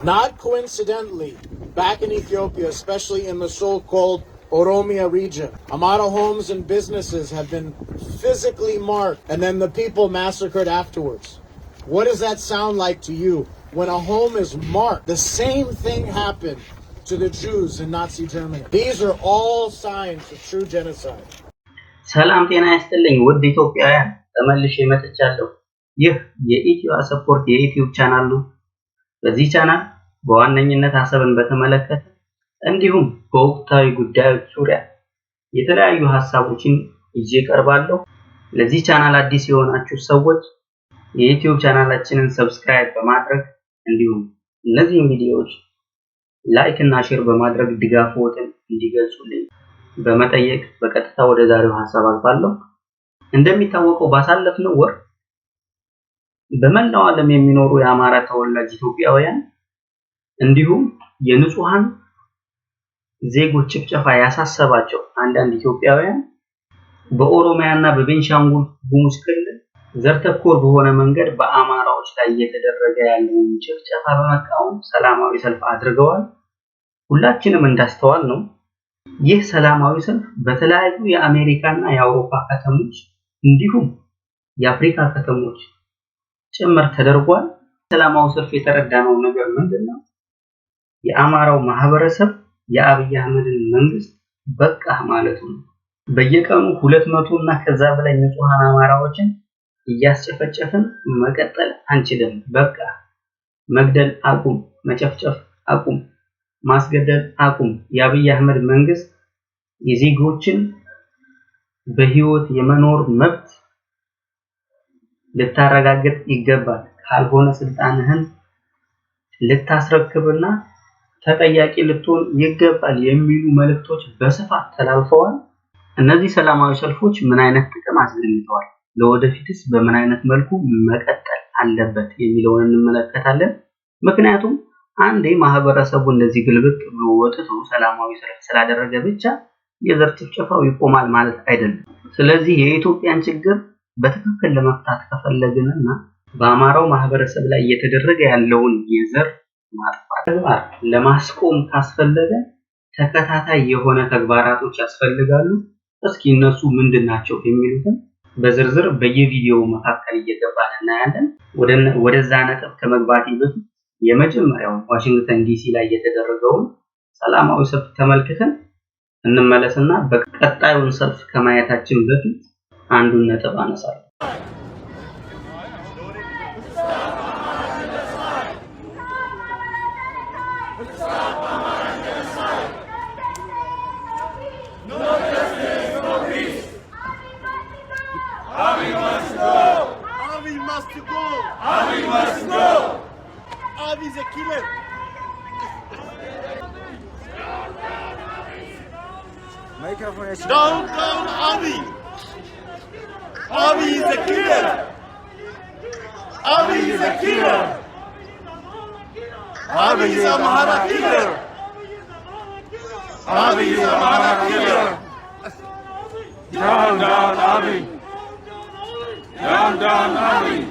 Not coincidentally, back in Ethiopia, especially in the so-called Oromia region, Amhara homes and businesses have been physically marked and then the people massacred afterwards. What does that sound like to you? When a home is marked, the same thing happened to the Jews in Nazi Germany. These are all signs of true genocide. ሰላም ጤና ይስጥልኝ ውድ ኢትዮጵያውያን ተመልሼ መጥቻለሁ። ይህ የኢትዮ ሰፖርት የዩቲዩብ ቻናል ነው። በዚህ ቻናል በዋነኝነት ሐሳብን በተመለከተ እንዲሁም በወቅታዊ ጉዳዮች ዙሪያ የተለያዩ ሐሳቦችን ይዤ ቀርባለሁ። ለዚህ ቻናል አዲስ የሆናችሁ ሰዎች የዩቲዩብ ቻናላችንን ሰብስክራይብ በማድረግ እንዲሁም እነዚህን ቪዲዮዎች ላይክ እና ሼር በማድረግ ድጋፍዎትን እንዲገልጹልኝ በመጠየቅ በቀጥታ ወደ ዛሬው ሐሳብ አልፋለሁ። እንደሚታወቀው ባሳለፍነው ወር በመላው ዓለም የሚኖሩ የአማራ ተወላጅ ኢትዮጵያውያን እንዲሁም የንጹሃን ዜጎች ጭፍጨፋ ያሳሰባቸው አንዳንድ ኢትዮጵያውያን በኦሮሚያና በቤንሻንጉል ጉሙዝ ክልል ዘር ተኮር በሆነ መንገድ በአማራዎች ላይ እየተደረገ ያለውን ጭፍጨፋ በመቃወም ሰላማዊ ሰልፍ አድርገዋል። ሁላችንም እንዳስተዋል ነው ይህ ሰላማዊ ሰልፍ በተለያዩ የአሜሪካና የአውሮፓ ከተሞች እንዲሁም የአፍሪካ ከተሞች ጭምር ተደርጓል። ሰላማዊ ሰልፍ የተረዳነው ነገር ምንድነው? የአማራው ማህበረሰብ የአብይ አህመድን መንግስት በቃ ማለቱ ነው። በየቀኑ 200 እና ከዛ በላይ ንጹሃን አማራዎችን እያስጨፈጨፍን መቀጠል አንችልም። በቃ መግደል አቁም፣ መጨፍጨፍ አቁም፣ ማስገደል አቁም። የአብይ አህመድ መንግስት የዜጎችን በህይወት የመኖር መብት ልታረጋግጥ ይገባል። ካልሆነ ስልጣንህን ልታስረክብና ተጠያቂ ልትሆን ይገባል የሚሉ መልእክቶች በስፋት ተላልፈዋል። እነዚህ ሰላማዊ ሰልፎች ምን አይነት ጥቅም አስገኝተዋል? ለወደፊትስ በምን አይነት መልኩ መቀጠል አለበት የሚለውን እንመለከታለን። ምክንያቱም አንዴ ማህበረሰቡ እንደዚህ ግልብጥ ብሎ ወጥቶ ሰላማዊ ሰልፍ ስላደረገ ብቻ የዘር ጭፍጨፋው ይቆማል ማለት አይደለም። ስለዚህ የኢትዮጵያን ችግር በትክክል ለመፍታት ከፈለግንና በአማራው ማህበረሰብ ላይ እየተደረገ ያለውን የዘር ማጥፋት ተግባር ለማስቆም ካስፈለገ ተከታታይ የሆነ ተግባራቶች ያስፈልጋሉ። እስኪ እነሱ ምንድናቸው የሚሉትን በዝርዝር በየቪዲዮው መካከል እየገባን እናያለን። ወደዛ ነጥብ ከመግባቴ በፊት የመጀመሪያው ዋሽንግተን ዲሲ ላይ የተደረገውን ሰላማዊ ሰልፍ ተመልክተን እንመለስና በቀጣዩን ሰልፍ ከማየታችን በፊት አንዱን ነጥብ አነሳለሁ። He's a killer. Down, down, Abi. Abi is a killer. Abi is a killer. Abi is a Amhara killer. Abi is a Amhara killer. Down, down, Abi. Down, down, Abi.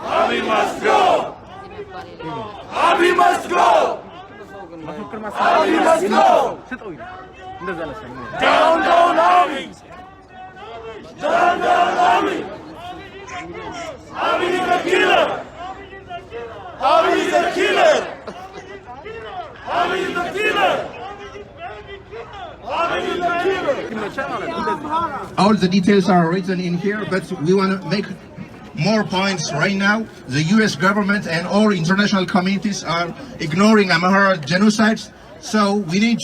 Abi must go. Abi must go. Abi must go. Down, down, Abi. Down, down, Abi. Abi is a killer. Abi is a killer. Abi is a killer. Abi is a killer. All the details are written in here, but we want to make more points right now. The US government and all international communities are ignoring Amhara genocides. So we need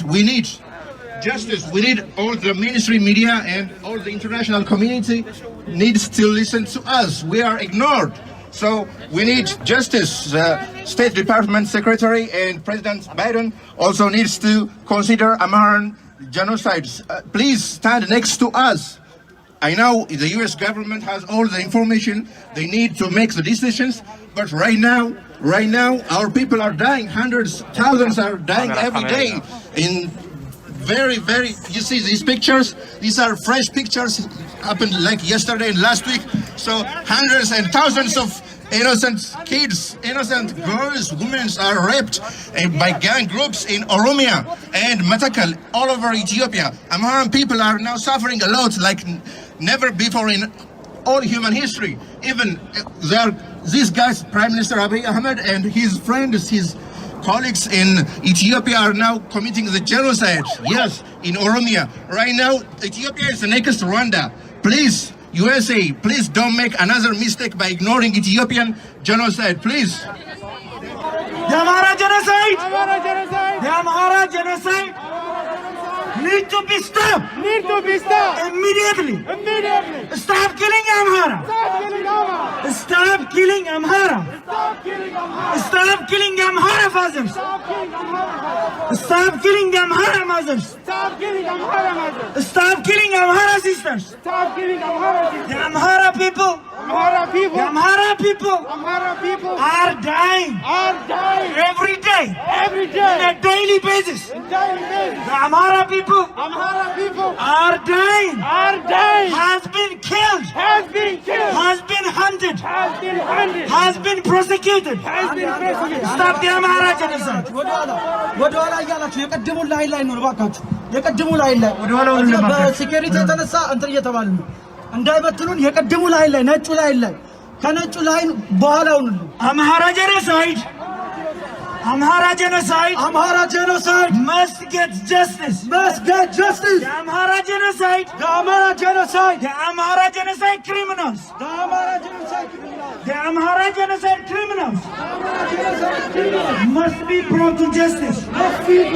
justice. We need all the mainstream media and all the international community needs to listen to us. We are ignored. So we need justice. State Department Secretary and President Biden also needs to consider Amharan genocides. Please stand next to us. I know the US government has all the information they need to make the decisions, but right now our people are dying. Hundreds, thousands are dying every day. In very, you see these pictures, these are fresh pictures, happened like yesterday and last week. So hundreds and thousands of innocent kids, innocent girls, women are raped by gang groups in Oromia and Matakal, all over Ethiopia. Amhara people are now suffering a lot like never before in all human history. Even these guys, Prime Minister Abiy Ahmed and his friends, his colleagues in Ethiopia are now committing the genocide. Yes, in Oromia. Right now, Ethiopia is the next Rwanda. Please, USA, please don't make another mistake by ignoring Ethiopian genocide, please. The Amhara genocide! The Amhara genocide need to be stopped! Immediately! Stop killing Amhara! Stop killing Amhara! Stop killing Amhara fathers! Stop killing Amhara mothers! Stop killing Amhara sisters! The Amhara people! The Amhara people are dying every day on a daily basis. The Amhara people are dying, has been killed, has been hunted, has been prosecuted. Stop the Amhara genocide. ወደኋላ እያላችሁ የቀድሙ ላይ ነው ባካችሁ የቀድሙ ላይ በሴኩሪቲ የተነሳ እንትን እየተባለ ነው እንዳይበትሉን የቀድሙ ላይ ነጩ ላይ ከነጩ ላይ በኋላው ነው Amhara genocide must get justice. The Amhara genocide criminals. The Amhara genocide criminals must be brought to justice. Stop killing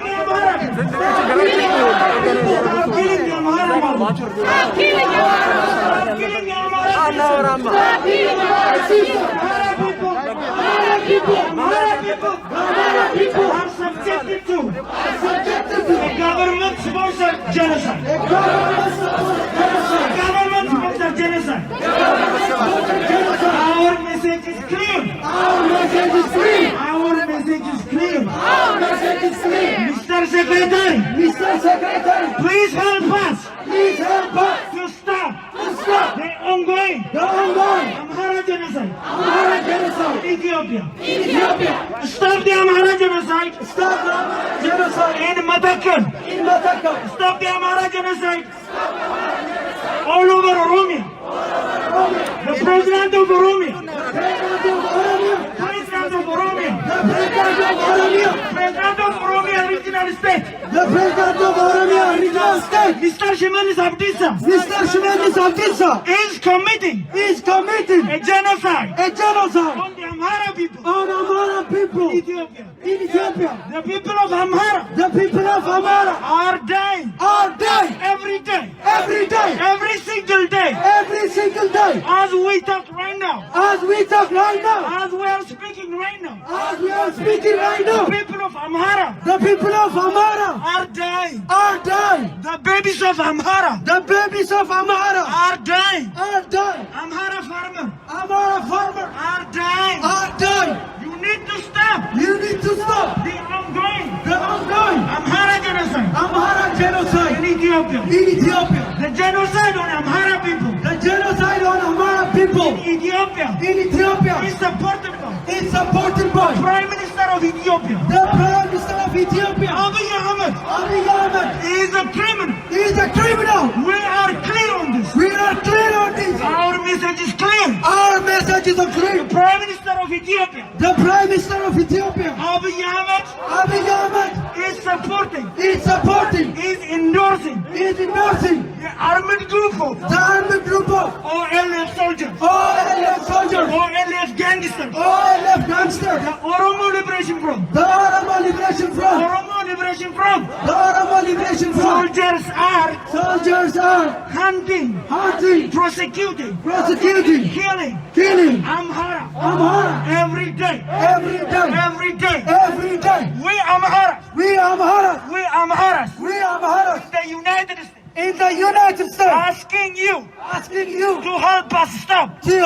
the Amhara. Stop killing the Amhara. Stop killing the Amhara. Amhara people are subjected to a government-sponsored genocide. Government-sponsored genocide. Our message is clear. Our message is clear. Mr. Secretary, please help us to stop the ongoing Amhara genocide in Ethiopia. Stop the Amhara genocide in Matakal. Stop the Amhara genocide all over Oromia. The President of Oromia, regional state, Mr. Shimanis Abdisa, is committing a genocide on the Amhara people in Ethiopia. The people of Amhara are dying every day, every single day. As we talk right now, as we are speaking right now, the people of Amhara are dying. The babies of Amhara are dying. Amhara farmer are dying. You need to stop the ongoing Amhara genocide in Ethiopia. The genocide on Amhara people in Ethiopia is supported by Prime Minister of Ethiopia. Abiy Ahmed is a criminal. We are clear on this. Our message is clear. The Prime Minister of Ethiopia, Abiy Ahmed, is supporting, is endorsing the armed group of OLF soldiers, OLF gangsters, the Oromo Liberation Front. Soldiers are hunting, prosecuting, killing Amhara every day. We Amharas, in the United States, asking you to help us stop the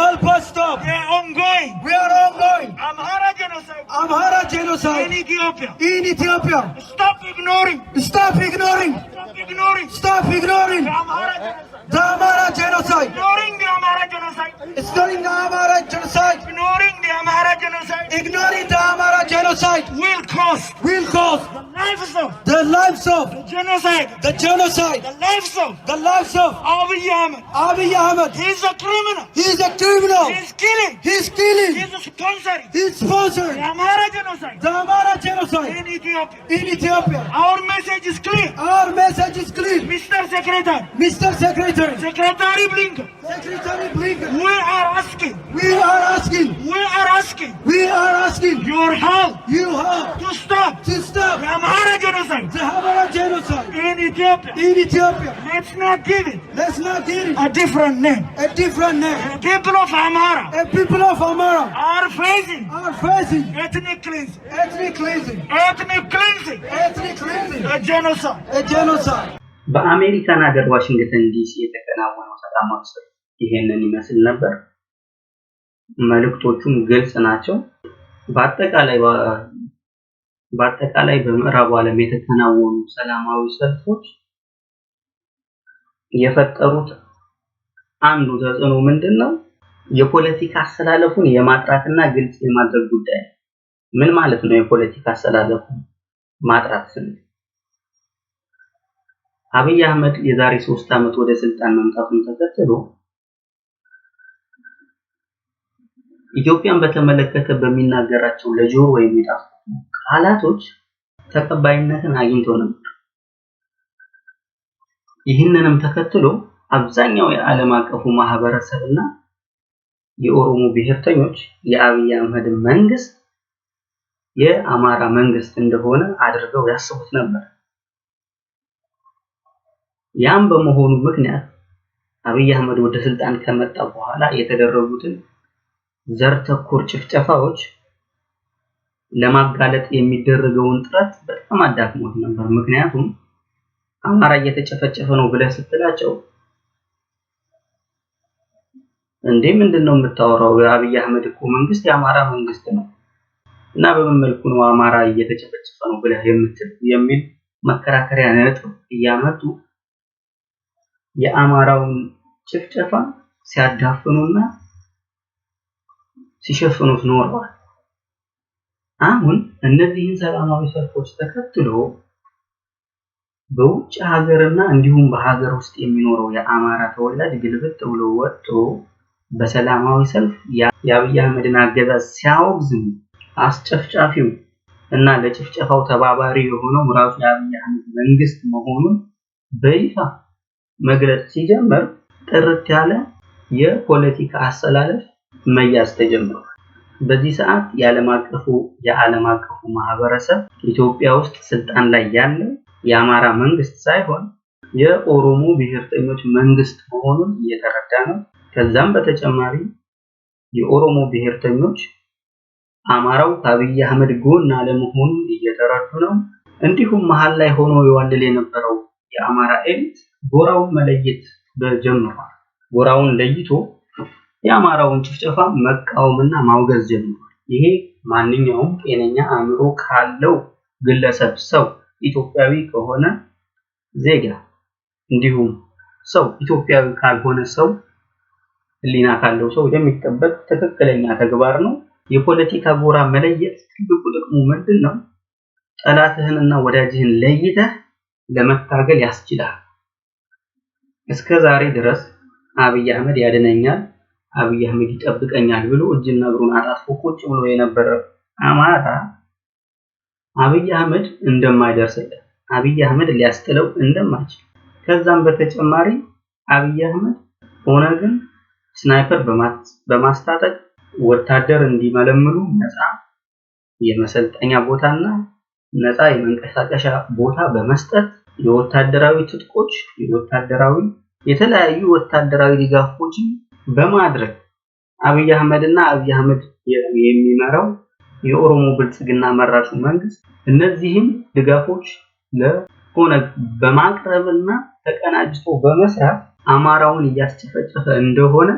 ongoing Amhara genocide in Ethiopia. Stop ignoring ignoring. Stop ignoring. The Amhara genocide. The Amhara genocide. Ignoring the Amhara genocide. Ignoring the Amhara genocide. Ignoring the Amhara genocide. Ignoring the Amhara genocide Will cost will cost the lives of the lives of genocide. the genocide, The lives of the lives of Abiy Ahmed. Abiy Ahmed. He's a criminal. He's a criminal. He's killing. He's killing. He's sponsoring He's the sponsoring Amhara genocide the Amhara genocide in Ethiopia. in Ethiopia. Our message is clear. Our message is clear. Mr. Secretary, Mr. Secretary, Secretary Blinken, Secretary Blinken, we are asking, we are asking, we are asking we are asking your help you have to stop to stop the Amhara genocide the Amhara genocide in Ethiopia. in Ethiopia. Let's not give it Let's not give it a different name. a different name. The people of Amhara The people of Amhara are facing are facing ethnic cleansing, ethnic cleansing, ethnic cleansing, ethnic cleansing, a genocide. a genocide. በአሜሪካን ሀገር ዋሽንግተን ዲሲ የተከናወነው ሰላማዊ ሰልፍ ይሄንን ይመስል ነበር። መልእክቶቹም ግልጽ ናቸው። በአጠቃላይ በምዕራቡ ዓለም የተከናወኑ ሰላማዊ ሰልፎች የፈጠሩት አንዱ ተጽዕኖ ምንድነው? የፖለቲካ አሰላለፉን የማጥራትና ግልጽ የማድረግ ጉዳይ ነው። ምን ማለት ነው የፖለቲካ አሰላለፉን ማጥራት ስንል? አብይ አህመድ የዛሬ 3 ዓመት ወደ ስልጣን መምጣቱን ተከትሎ ኢትዮጵያን በተመለከተ በሚናገራቸው ለጆሮ የሚጣፍጡ ቃላቶች ተቀባይነትን አግኝተው ነበር። ይህንንም ተከትሎ አብዛኛው የዓለም አቀፉ ማህበረሰብና የኦሮሞ ብሔርተኞች የአብይ አህመድ መንግስት የአማራ መንግስት እንደሆነ አድርገው ያስቡት ነበር። ያም በመሆኑ ምክንያት አብይ አህመድ ወደ ስልጣን ከመጣ በኋላ የተደረጉትን ዘር ተኮር ጭፍጨፋዎች ለማጋለጥ የሚደረገውን ጥረት በጣም አዳክሞት ነበር። ምክንያቱም አማራ እየተጨፈጨፈ ነው ብለህ ስትላቸው እንዴ ምንድነው የምታወራው? የአብይ አህመድ እኮ መንግስት የአማራ መንግስት ነው እና በምን መልኩ ነው አማራ እየተጨፈጨፈ ነው ብለህ የምትል የሚል መከራከሪያ ነጥብ እያመጡ የአማራውን ጭፍጨፋ ሲያዳፍኑና ሲሸፍኑት ኖረዋል። አሁን እነዚህን ሰላማዊ ሰልፎች ተከትሎ በውጭ ሀገርና እንዲሁም በሀገር ውስጥ የሚኖረው የአማራ ተወላጅ ግልብጥ ብሎ ወጥቶ በሰላማዊ ሰልፍ የአብይ አህመድን አገዛዝ ሲያወግዝ አስጨፍጫፊው እና ለጭፍጨፋው ተባባሪ የሆነው ራሱ የአብይ አህመድ መንግስት መሆኑን በይፋ መግለጽ ሲጀምር ጥርት ያለ የፖለቲካ አሰላለፍ መያዝ ተጀምሯል። በዚህ ሰዓት የዓለም አቀፉ ማህበረሰብ ኢትዮጵያ ውስጥ ስልጣን ላይ ያለ የአማራ መንግስት ሳይሆን የኦሮሞ ብሔርተኞች መንግስት መሆኑን እየተረዳ ነው። ከዛም በተጨማሪ የኦሮሞ ብሔርተኞች አማራው ከአብይ አህመድ ጎን አለመሆኑን እየተረዱ ነው። እንዲሁም መሃል ላይ ሆኖ ይዋልል የነበረው የአማራ ኤሊት ጎራውን መለየት ጀምሯል። ጎራውን ለይቶ የአማራውን ጭፍጨፋ መቃወምና ማውገዝ ጀምሯል። ይሄ ማንኛውም ጤነኛ አእምሮ ካለው ግለሰብ ሰው ኢትዮጵያዊ ከሆነ ዜጋ እንዲሁም ሰው ኢትዮጵያዊ ካልሆነ ሰው ህሊና ካለው ሰው የሚጠበቅ ትክክለኛ ተግባር ነው። የፖለቲካ ጎራ መለየት ትልቁ ጥቅሙ ምንድነው? ጠላትህንና ወዳጅህን ለይተህ ለመታገል ያስችላል። እስከ ዛሬ ድረስ አብይ አህመድ ያድነኛል፣ አብይ አህመድ ይጠብቀኛል ብሎ እጅና እግሩን አጣጥፎ ቁጭ ብሎ የነበረ አማራ አብይ አህመድ እንደማይደርስለት፣ አብይ አህመድ ሊያስጥለው እንደማይችል፣ ከዛም በተጨማሪ አብይ አህመድ ኦነግን ስናይፐር በማስታጠቅ ወታደር እንዲመለምሉ ነፃ የመሰልጠኛ ቦታና ነፃ የመንቀሳቀሻ ቦታ በመስጠት የወታደራዊ ትጥቆች የተለያዩ ወታደራዊ ድጋፎችን በማድረግ አብይ አህመድና አብይ አህመድ የሚመራው የኦሮሞ ብልጽግና መራሹ መንግስት እነዚህን ድጋፎች ለኦነግ በማቅረብና ተቀናጅቶ በመስራት አማራውን እያስጨፈጨፈ እንደሆነ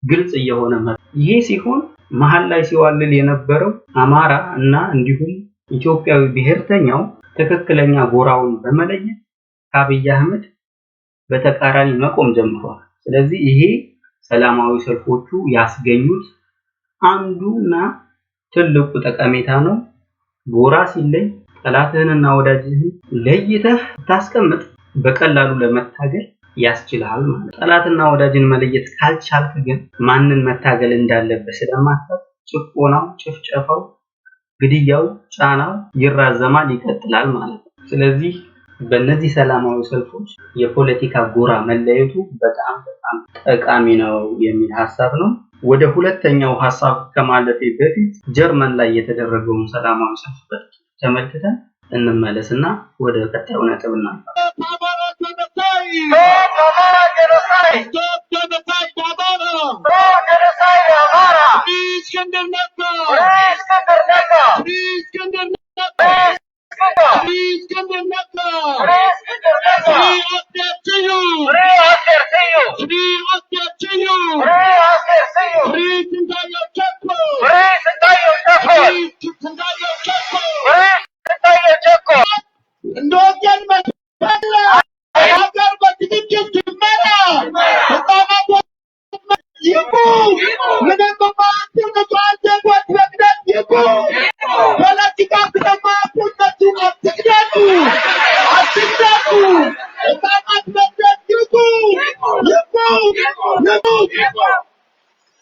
ግልጽ እየሆነ መጣ። ይሄ ሲሆን መሃል ላይ ሲዋልል የነበረው አማራ እና እንዲሁም ኢትዮጵያዊ ብሔርተኛው ትክክለኛ ጎራውን በመለየት ከአብይ አህመድ በተቃራኒ መቆም ጀምሯል። ስለዚህ ይሄ ሰላማዊ ሰልፎቹ ያስገኙት አንዱና ትልቁ ጠቀሜታ ነው። ጎራ ሲለይ ጠላትህንና ወዳጅህን ለይተህ ታስቀምጥ በቀላሉ ለመታገል ያስችላል ማለት። ጠላትና ወዳጅን መለየት ካልቻልክ ግን ማንን መታገል እንዳለበት ስለማታውቅ ጭቆናው፣ ጭፍጨፋው፣ ግድያው፣ ጫናው ይራዘማል፣ ይቀጥላል ማለት ነው። ስለዚህ በእነዚህ ሰላማዊ ሰልፎች የፖለቲካ ጎራ መለየቱ በጣም ጠቃሚ ነው የሚል ሐሳብ ነው። ወደ ሁለተኛው ሐሳብ ከማለፌ በፊት ጀርመን ላይ የተደረገውን ሰላማዊ ሰልፍ ተመልክተን እንመለስና ወደ ቀጣዩ ነጥብ እናልፋለን።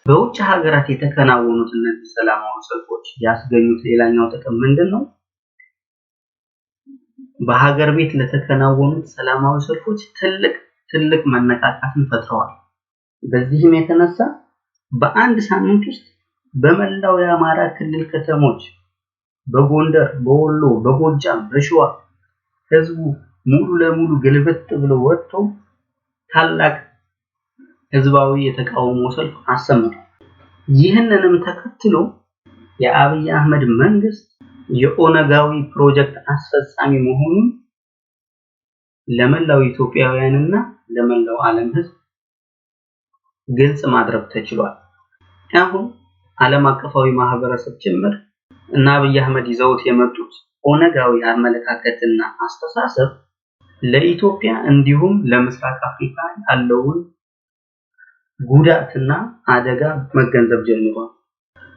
በውጭ ሀገራት የተከናወኑት እነዚህ ሰላማዊ ሰልፎች ያስገኙት ሌላኛው ጥቅም ምንድነው? በሀገር ቤት ለተከናወኑት ሰላማዊ ሰልፎች ትልቅ መነቃቃትን ፈጥረዋል። በዚህም የተነሳ በአንድ ሳምንት ውስጥ በመላው የአማራ ክልል ከተሞች በጎንደር፣ በወሎ፣ በጎጃም፣ በሸዋ ህዝቡ ሙሉ ለሙሉ ግልብጥ ብሎ ወጥቶ ታላቅ ህዝባዊ የተቃውሞ ሰልፍ አሰምቷል። ይህንንም ተከትሎ የአብይ አህመድ መንግስት የኦነጋዊ ፕሮጀክት አስፈጻሚ መሆኑን ለመላው ኢትዮጵያውያንና ለመላው ዓለም ህዝብ ግልጽ ማድረግ ተችሏል። አሁን ዓለም አቀፋዊ ማህበረሰብ ጭምር እና አብይ አህመድ ይዘውት የመጡት ኦነጋዊ አመለካከትና አስተሳሰብ ለኢትዮጵያ እንዲሁም ለምስራቅ አፍሪካ ያለውን ጉዳትና አደጋ መገንዘብ ጀምሯል።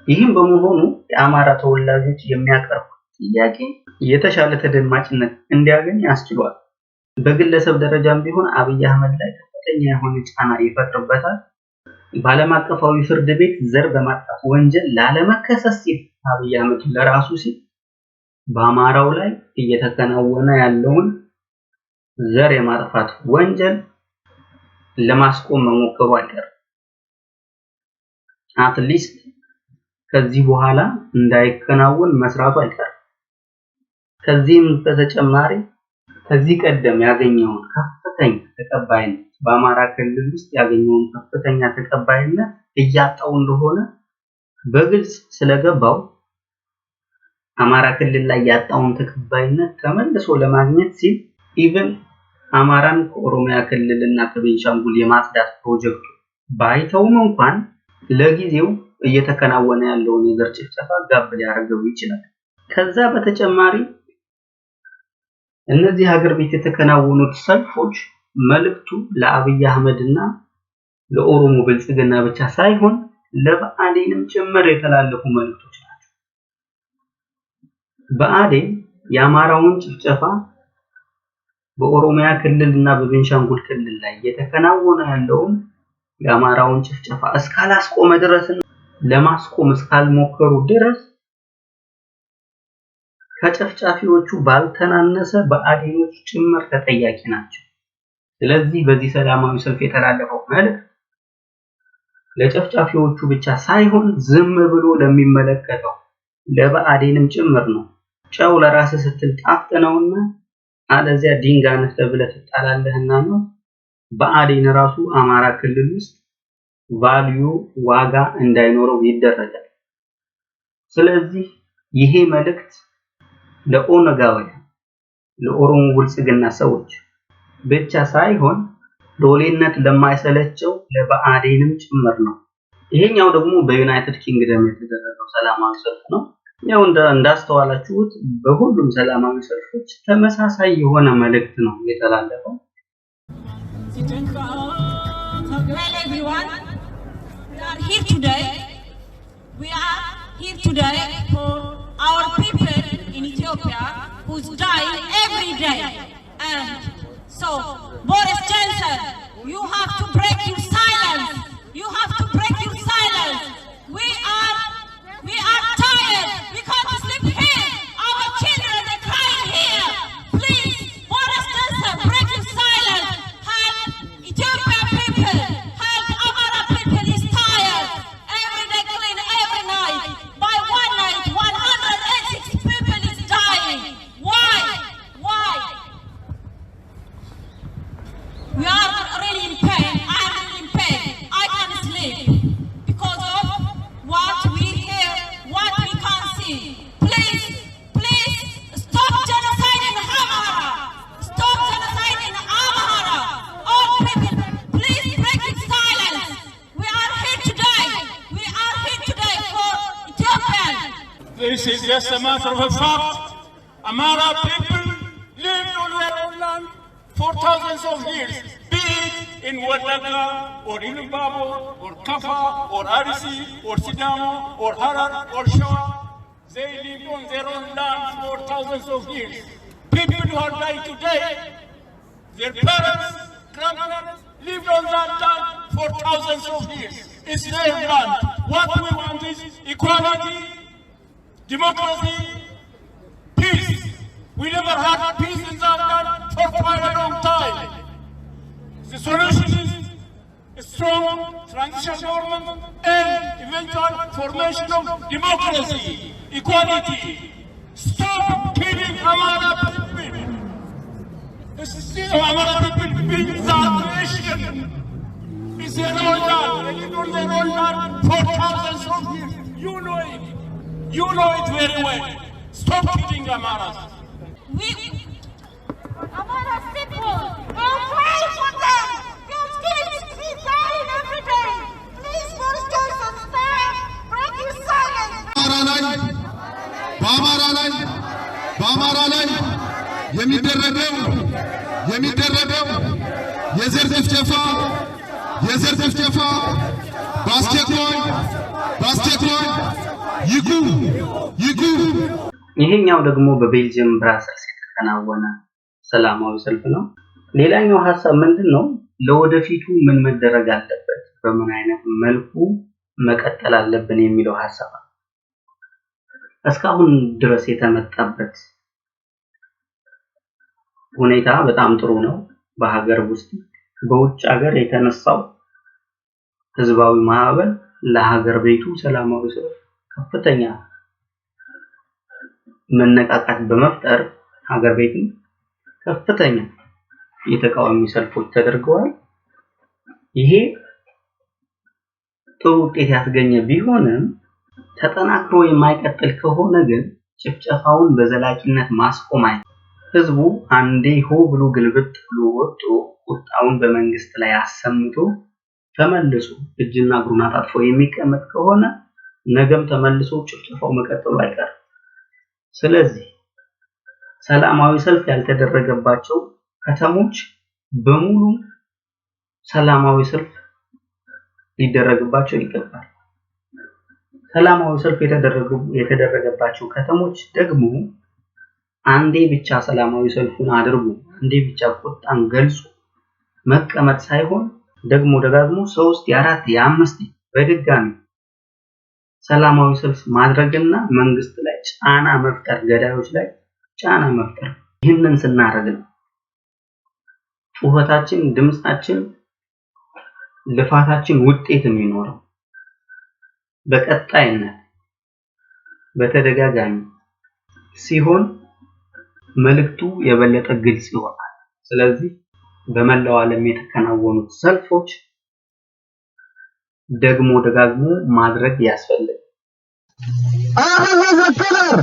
ይህም በመሆኑ የአማራ ተወላጆች የሚያቀርቡት ጥያቄ የተሻለ ተደማጭነት እንዲያገኝ ያስችሏል። በግለሰብ ደረጃም ቢሆን አብይ አህመድ ላይ ከፍተኛ የሆነ ጫና ይፈጥርበታል። በዓለም አቀፋዊ ፍርድ ቤት ዘር በማጥፋት ወንጀል ላለመከሰስ ሲል አብይ አህመድ ለራሱ ሲል በአማራው ላይ እየተከናወነ ያለውን ዘር የማጥፋት ወንጀል ለማስቆም መሞከሩ አይቀርም። አትሊስት ከዚህ በኋላ እንዳይከናወን መስራቱ አይቀርም። ከዚህም በተጨማሪ ከዚህ ቀደም ያገኘውን ከፍተኛ ተቀባይነት በአማራ ክልል ውስጥ ያገኘውን ከፍተኛ ተቀባይነት እያጣው እንደሆነ በግልጽ ስለገባው አማራ ክልል ላይ ያጣውን ተቀባይነት ተመልሶ ለማግኘት ሲል ኢቭን አማራን ከኦሮሚያ ክልልና ከቤንሻንጉል የማጽዳት ፕሮጀክቱ ባይተውም እንኳን ለጊዜው እየተከናወነ ያለውን የዘር ጭፍጨፋ ጋብ ሊያደርገው ይችላል። ከዛ በተጨማሪ እነዚህ ሀገር ቤት የተከናወኑት ሰልፎች መልእክቱ ለአብይ አህመድና ለኦሮሞ ብልጽግና ብቻ ሳይሆን ለብአዴንም ጭምር የተላለፉ መልእክቶች ናቸው። ብአዴን የአማራውን ጭፍጨፋ በኦሮሚያ ክልልና በቤንሻንጉል ክልል ላይ የተከናወነ ያለውን የአማራውን ጭፍጨፋ እስካላስቆመ ድረስና ለማስቆም እስካልሞከሩ ድረስ ከጨፍጫፊዎቹ ባልተናነሰ ብአዴኖች ጭምር ተጠያቂ ናቸው። ስለዚህ በዚህ ሰላማዊ ሰልፍ የተላለፈው መልእክት ለጨፍጫፊዎቹ ብቻ ሳይሆን ዝም ብሎ ለሚመለከተው ለብአዴንም ጭምር ነው። ጨው ለራስህ ስትል ጣፍጥነውና አለዚያ ድንጋይ ነህ ተብለህ ትጣላለህና ነው። ብአዴን ራሱ አማራ ክልል ውስጥ ቫልዩ ዋጋ እንዳይኖረው ይደረጋል። ስለዚህ ይሄ መልእክት ለኦነጋውያን ለኦሮሞ ብልጽግና ሰዎች ብቻ ሳይሆን ሎሌነት ለማይሰለቸው ለብአዴንም ጭምር ነው። ይሄኛው ደግሞ በዩናይትድ ኪንግደም የተደረገው ሰላማዊ ሰልፍ ነው። ያው እንዳስተዋላችሁት በሁሉም ሰላማዊ ሰልፎች ተመሳሳይ የሆነ መልእክት ነው የተላለፈው። Hello everyone, we are here today for our people in Ethiopia who's dying every day. And so, Boris Johnson, you have to break your silence. You have to break your silence. We are tired. We can't sleep here. Our children are crying here. Please, Boris Johnson, break your silence. Help Ethiopian people. Help Amhara people is tired. Every day clean, every night. By one night, 186 people is dying. Why? Why? We are really in pain. I am really in pain. I can't sleep because of what we hear, what we can't see. Please, please stop genocide in Amhara. Stop genocide in Amhara. All people, please break your silence. We are here today. We are here today for Ethiopian. This is just a matter of fact. Amhara people lived on their own land for thousands of years, be it in Wadaga, or Ilubabo, or Kafa, or Arisi, or Sidamo, or Harar, or Shawa. They lived on their own land for thousands of years. People who are dying today, their parents, grandparents, lived on that land for thousands of years. It's their land. What we want is equality, democracy, peace. We never had peace in that land for quite a long time. The solution is a strong transitional government and eventual formation of democracy, equality. Stop killing Amhara people. Still Amhara people being that nation. It's their own land. They live on their own land for thousands of years. You know it. You know it very well. Stop killing Amharas. Amhara people, we'll pray for them. Their kids keep dying every day. Please, Boris Johnson, stand. Break your silence. በአማራ ላይ የሚደረገው የዘር ጭፍጨፋ በአስቸኳይ ይቁም። ይሄኛው ደግሞ በቤልጅየም ብራሰልስ የተከናወነ ሰላማዊ ሰልፍ ነው። ሌላኛው ሐሳብ ምንድነው? ለወደፊቱ ምን መደረግ አለበት፣ በምን አይነት መልኩ መቀጠል አለብን የሚለው ሐሳብ ነው። እስካሁን ድረስ የተመጣበት ሁኔታ በጣም ጥሩ ነው። በሀገር ውስጥ በውጭ ሀገር የተነሳው ህዝባዊ ማዕበል ለሀገር ቤቱ ሰላማዊ ሰልፍ ከፍተኛ መነቃቃት በመፍጠር ሀገር ቤትም ከፍተኛ የተቃዋሚ ሰልፎች ተደርገዋል። ይሄ ጥሩ ውጤት ያስገኘ ቢሆንም ተጠናክሮ የማይቀጥል ከሆነ ግን ጭፍጨፋውን በዘላቂነት ማስቆም ህዝቡ አንዴ ሆ ብሎ ግልብጥ ብሎ ወጥቶ ቁጣውን በመንግስት ላይ አሰምቶ ተመልሶ እጅና እግሩን አጣጥፎ የሚቀመጥ ከሆነ ነገም ተመልሶ ጭፍጨፋው መቀጠሉ አይቀርም። ስለዚህ ሰላማዊ ሰልፍ ያልተደረገባቸው ከተሞች በሙሉ ሰላማዊ ሰልፍ ሊደረግባቸው ይገባል። ሰላማዊ ሰልፍ የተደረገባቸው ከተሞች ደግሞ አንዴ ብቻ ሰላማዊ ሰልፉን አድርጉ፣ አንዴ ብቻ ቁጣን ገልጹ መቀመጥ ሳይሆን ደግሞ ደጋግሞ 3 4 5 በድጋሚ ሰላማዊ ሰልፍ ማድረግና መንግስት ላይ ጫና መፍጠር፣ ገዳዮች ላይ ጫና መፍጠር። ይህንን ስናደርግ ነው ጩኸታችን፣ ድምጻችን፣ ልፋታችን ውጤት የሚኖረው። በቀጣይነት በተደጋጋሚ ሲሆን መልእክቱ የበለጠ ግልጽ ይሆናል። ስለዚህ በመላው ዓለም የተከናወኑት ሰልፎች ደግሞ ደጋግሞ ማድረግ ያስፈልጋል። Ahmed is a killer.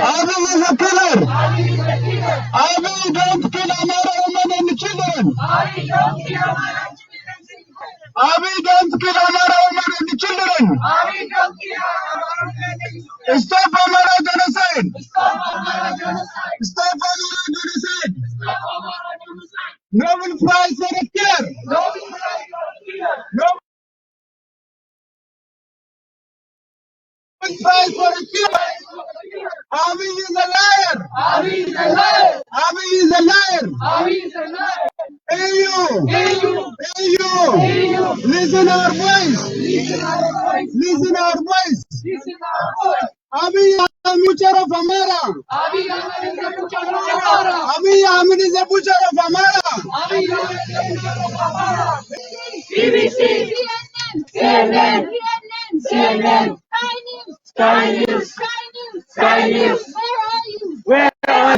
Ahmed is a killer. Ahmed don't kill Amhara women and children. Ahmed, don't kill Amhara women and children. Ahmed, don't kill Amhara women and children. Stop Amhara genocide. Stop Amhara genocide. Stop Amhara genocide. Stop Amhara genocide. Nobel Prize for the cure. Nobel Prize for the cure. Nobel Prize for the cure. Ahmed is a liar. Ahmed is a liar. Ahmed is a liar. Ahmed is a liar. Hey you! Hey you! Hey you! Hey you! Listen our voice! Listen our voice! Listen our voice! Listen our voice! Abiy Ahmed is a butcher of Amhara! Abiy Ahmed is a butcher of Amhara! Abiy Ahmed is a butcher of Amhara! Abiy Ahmed is a butcher of Amhara! BBC! CNN! CNN! Sky News! Sky News! Sky News! Sky News! Where are you? Where are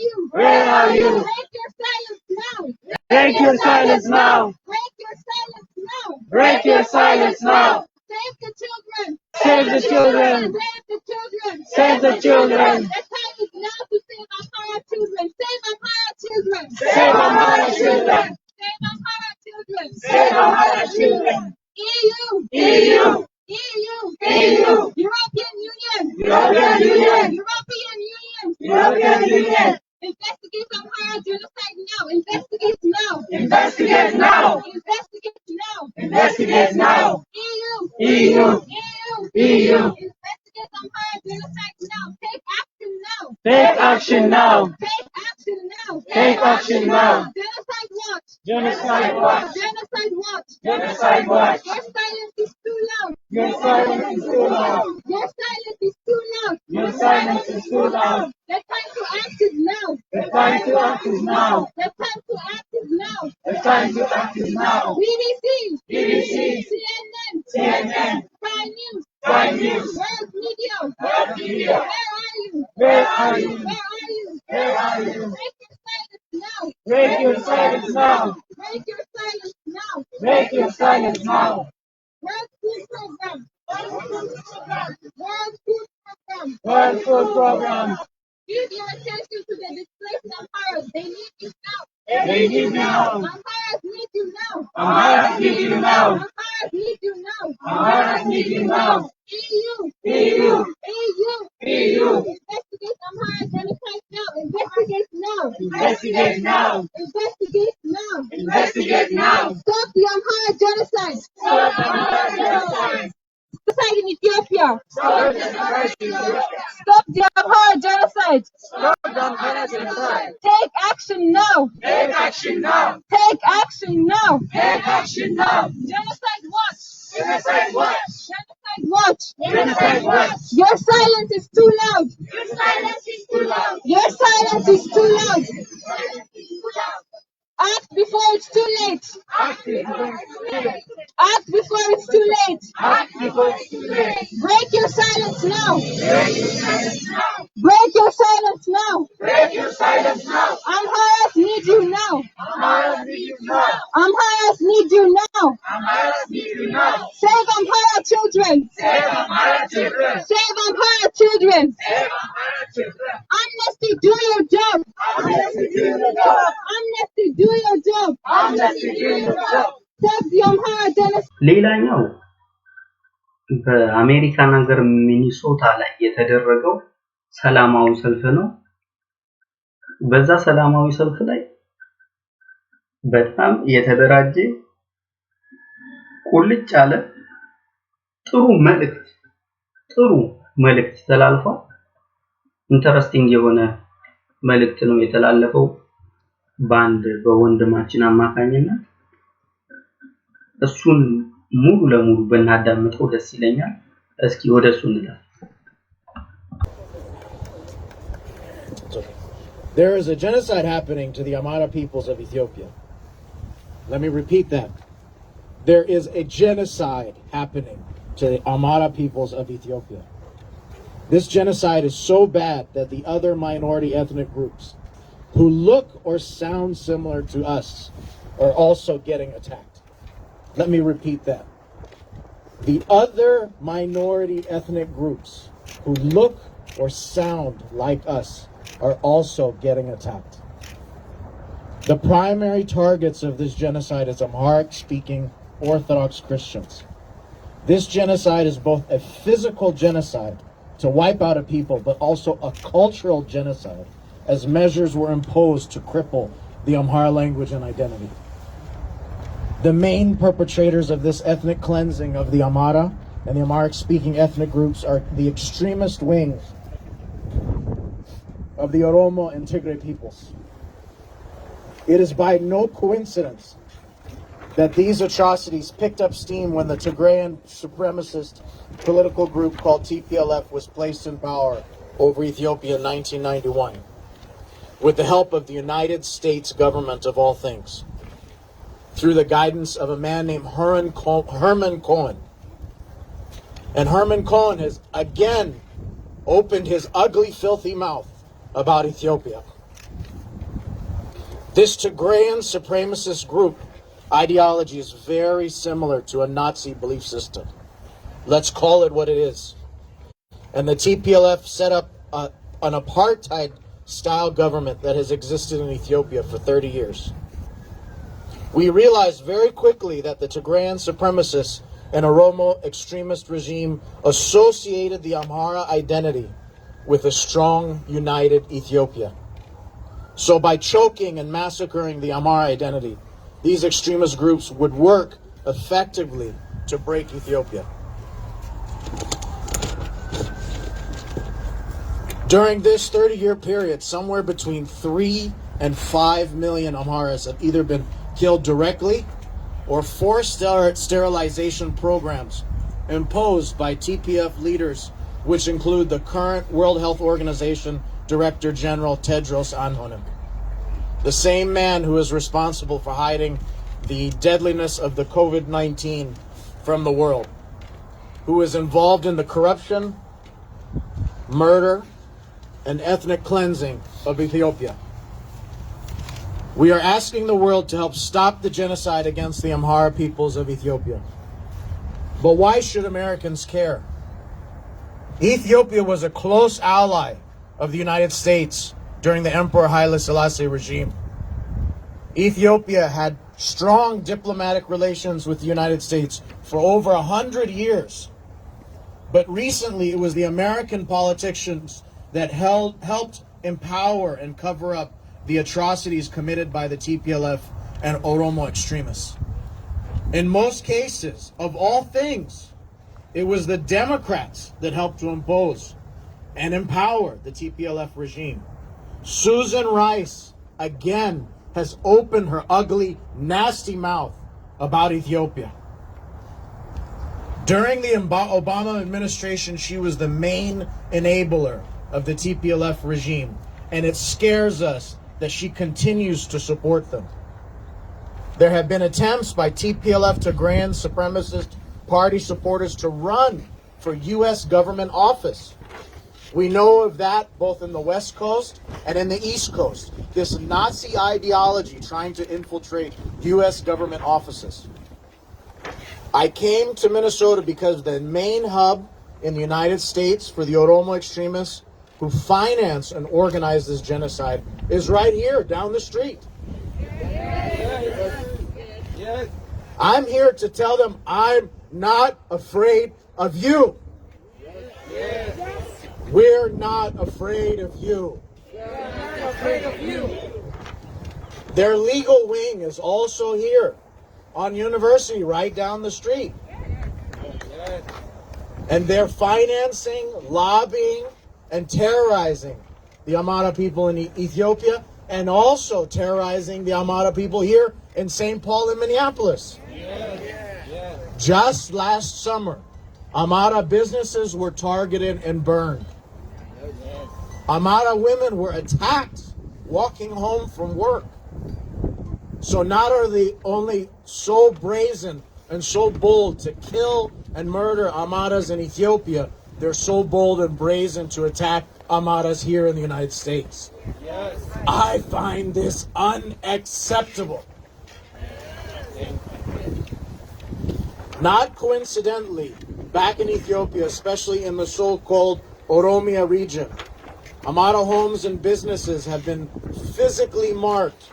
you? Where are you? Break your silence now! Break your silence now! Break your silence now! Break your silence now! Save the children! Save the children! Save the children! Save the children! The time is now to save Amhara children! Save Amhara children! Save Amhara children! Save Amhara children! Save Amhara children! EU! EU! EU! EU! European Union! European Union! European Union! European Union! Investigate Amhara genocide now! Investigate now! Investigate now! Investigate now! Investigate now! EU! EU! EU! EU! Investigate Amhara genocide now! Take action now! Take action now! Take action now! Take action now! Genocide watch! Genocide watch! Genocide watch! Genocide watch! Your silence is too loud! Your silence is too loud! Your silence is too loud! Your silence is too loud! The time to act is now! The time to act is now! The time to act is now! The time to act is now! BBC! BBC! CNN! CNN! Sky News! Sky News! World Media! World Media! Where are you? Where are you? Where are you? Where are you? Break your silence now! Break your silence now! Break your silence now! Break your silence now! World Food Program! World Food Program! World Food Program! World Food Program! Give your attention to the displaced Amharas. They need you now. They need you now. Amharas need you now. Amharas need you now. Amharas need you now. Amharas need you now. EU. EU. EU. EU. Investigate Amhara genocide now. Investigate now. Investigate now. Investigate now. Investigate now. Stop the Amhara genocide. Stop the Amhara genocide. Genocide in Ethiopia. Stop the Amhara genocide. Stop the Amhara genocide. Take action now. Take action now. Take action now. Take action now. Genocide watch. Genocide watch. Genocide watch. Genocide watch. Your silence is too loud. Your silence is too loud. Your silence is too loud. Act before it's too late. Act before it's too late. Act before it's too late. Act before it's too late. Break your silence now. Break your silence now. Break your silence now. Break your silence now. Amharas need you now. Amharas need you now. Amharas need you now. Amharas need you now. Save Amhara children. Save Amhara children. Save Amhara children. Save Amhara children. Amnesty, do your job. Amnesty, do your job. Amnesty, do your job. Amnesty, do your job. Stop the Amhara genocide. ሌላኛው በአሜሪካን ሀገር ሚኒሶታ ላይ የተደረገው ሰላማዊ ሰልፍ ነው። በዛ ሰላማዊ ሰልፍ ላይ በጣም የተደራጀ ቁልጭ ያለ ጥሩ መልእክት ተላልፏል። ኢንተረስቲንግ የሆነ መልእክት ነው የተላለፈው ባንድ በወንድማችን አማካኝነት። እሱን ሙሉ ለሙሉ ብናዳምጠው ደስ ይለኛል። እስኪ ወደሱ እንላለን። There is a genocide happening to the Amhara peoples of Ethiopia. Let me repeat that. There is a genocide happening to the Amhara peoples of Ethiopia. This genocide is so bad that the other minority ethnic groups who look or sound similar to us are also getting attacked. Let me repeat that. The other minority ethnic groups who look or sound like us are also getting attacked. The primary targets of this genocide is Amharic-speaking Orthodox Christians. This genocide is both a physical genocide to wipe out a people, but also a cultural genocide, as measures were imposed to cripple the Amhara language and identity. The main perpetrators of this ethnic cleansing of the Amhara and the Amharic-speaking ethnic groups are the extremist wings of the Oromo and Tigray peoples. It is by no coincidence that these atrocities picked up steam when the Tigrayan supremacist political group called TPLF was placed in power over Ethiopia in 1991, with the help of the United States government of all things, through the guidance of a man named Herman Cohen. And Herman Cohen has again opened his ugly, filthy mouth about Ethiopia. This Tigrayan supremacist group ideology is very similar to a Nazi belief system. Let's call it what it is. And the TPLF set up an apartheid-style government that has existed in Ethiopia for 30 years. We realized very quickly that the Tigrayan supremacists and Oromo extremist regime associated the Amhara identity with a strong, united Ethiopia. So by choking and massacring the Amhara identity, these extremist groups would work effectively to break Ethiopia. During this 30-year period, somewhere between 3 and 5 million Amharas have either been killed directly or forced sterilization programs imposed by TPF leaders, which include the current World Health Organization Director General Tedros Adhanom, the same man who is responsible for hiding the deadliness of the COVID-19 from the world, who is involved in the corruption, murder, and ethnic cleansing of Ethiopia. We are asking the world to help stop the genocide against the Amhara peoples of Ethiopia. But why should Americans care? Ethiopia was a close ally of the United States during the Emperor Haile Selassie regime. Ethiopia had strong diplomatic relations with the United States for over 100 years. But recently it was the American politicians that helped empower and cover up the atrocities committed by the TPLF and Oromo extremists. In most cases, of all things, it was the Democrats that helped to impose and empower the TPLF regime. Susan Rice, again, has opened her ugly, nasty mouth about Ethiopia. During the Obama administration, she was the main enabler of the TPLF regime, and it scares us that she continues to support them. There have been attempts by TPLF Tigrayan supremacist party supporters to run for U.S. government office. We know of that both in the West Coast and in the East Coast, this Nazi ideology trying to infiltrate U.S. government offices. I came to Minnesota because the main hub in the United States for the Oromo extremists who finance and organize this genocide is right here down the street. I'm here to tell them I'm not afraid of you. We're not afraid of you. Their legal wing is also here on University right down the street. And they're financing, lobbying, and terrorizing the Amhara people in Ethiopia, and also terrorizing the Amhara people here in St. Paul and Minneapolis. Just last summer, Amhara businesses were targeted and burned. Amhara women were attacked walking home from work. So not are they only so brazen and so bold to kill and murder Amharas in Ethiopia, they're so bold and brazen to attack Amharas here in the United States. I find this unacceptable. Not coincidentally, back in Ethiopia, especially in the so-called Oromia region, Amhara homes and businesses have been physically marked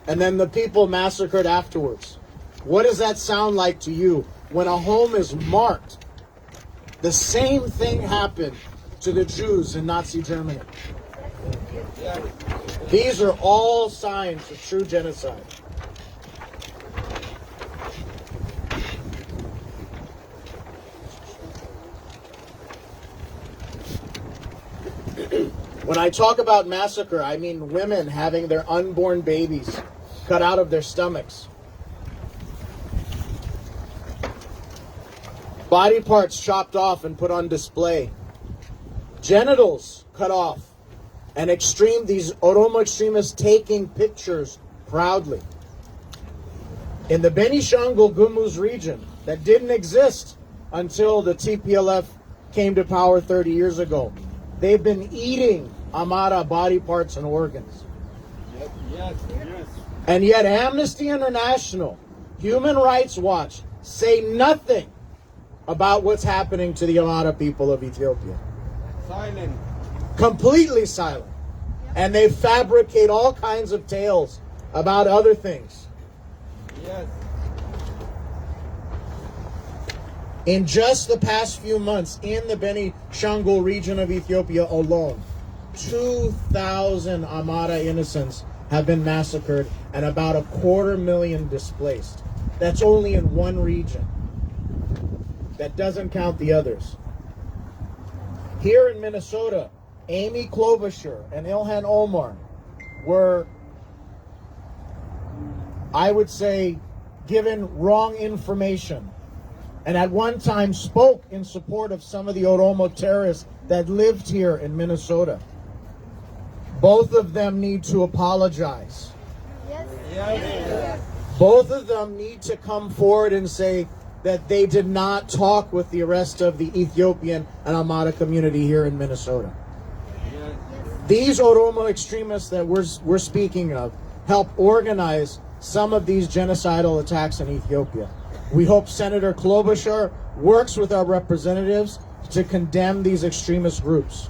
and then the people massacred afterwards. What does that sound like to you? When a home is marked, the same thing happened to the Jews in Nazi Germany. These are all signs of true genocide. When I talk about massacre, I mean women having their unborn babies cut out of their stomachs. Body parts chopped off and put on display. Genitals cut off. And these Oromo extremists taking pictures proudly. In the Benishangul Gumuz region that didn't exist until the TPLF came to power 30 years ago, they've been eating Amhara body parts and organs. Yes. And yet Amnesty International, Human Rights Watch say nothing about what's happening to the Amhara people of Ethiopia. Silent. Completely silent. And they fabricate all kinds of tales about other things. Yes. In just the past few months, in the Benishangul region of Ethiopia alone, 2,000 Amhara innocents have been massacred and about 250,000 displaced. That's only in one region. That doesn't count the others. Here in Minnesota, Amy Klobuchar and Ilhan Omar were, I would say, given wrong information, and at one time spoke in support of some of the Oromo terrorists that lived here in Minnesota. Both of them need to apologize. Yes. Both of them need to come forward and say that they did not talk with the rest of the Ethiopian and Amhara community here in Minnesota. These Oromo extremists that we're speaking of help organize some of these genocidal attacks in Ethiopia. We hope Senator Klobuchar works with our representatives to condemn these extremist groups.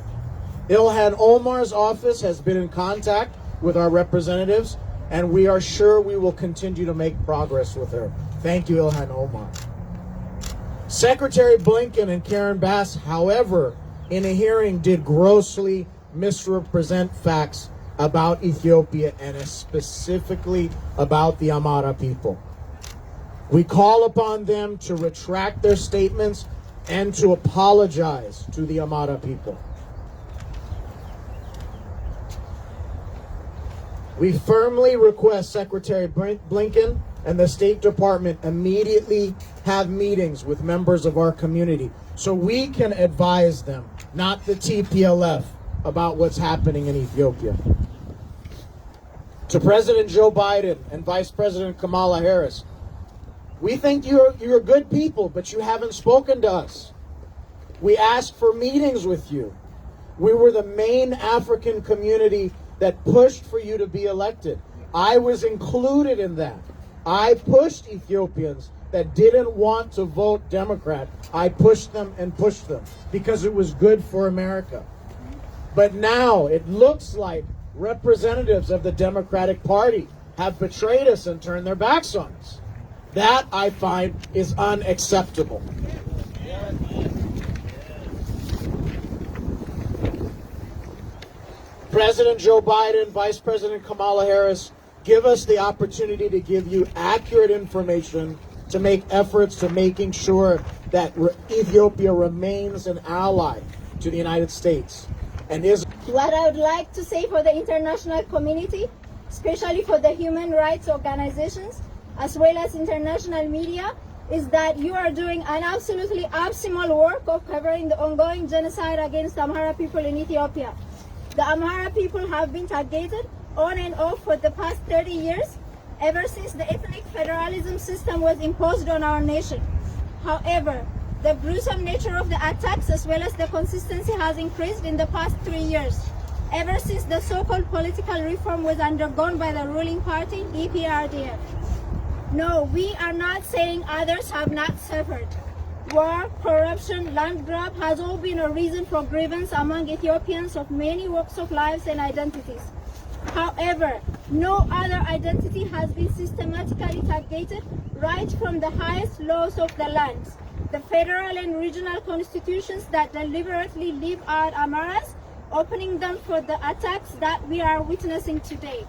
Ilhan Omar's office has been in contact with our representatives, and we are sure we will continue to make progress with her. Thank you, Ilhan Omar. Secretary Blinken and Karen Bass, however, in a hearing did grossly misrepresent facts about Ethiopia and specifically about the Amhara people. We call upon them to retract their statements and to apologize to the Amhara people. We firmly request Secretary Blinken and the State Department immediately have meetings with members of our community so we can advise them, not the TPLF, about what's happening in Ethiopia. To President Joe Biden and Vice President Kamala Harris, we think you're good people, but you haven't spoken to us. We asked for meetings with you. We were the main African community that pushed for you to be elected. I was included in that. I pushed Ethiopians that didn't want to vote Democrat. I pushed them because it was good for America. But now it looks like representatives of the Democratic Party have betrayed us and turned their backs on us. That, I find, is unacceptable. President Joe Biden, Vice President Kamala Harris, give us the opportunity to give you accurate information to make efforts to making sure that Ethiopia remains an ally to the United States and is. What I would like to say for the international community, especially for the human rights organizations, as well as international media, is that you are doing an absolutely optimal work of covering the ongoing genocide against the Amhara people in Ethiopia. The Amhara people have been targeted on and off for the past 30 years, ever since the ethnic federalism system was imposed on our nation. However, the gruesome nature of the attacks as well as the consistency has increased in the past 3 years, ever since the so-called political reform was undergone by the ruling party, EPRDF. No, we are not saying others have not suffered. War, corruption, land grab has all been a reason for grievance among Ethiopians of many walks of lives and identities. However, No other identity has been systematically targeted right from the highest laws of the land, the federal and regional constitutions that deliberately leave out Amharas, opening them for the attacks that we are witnessing today.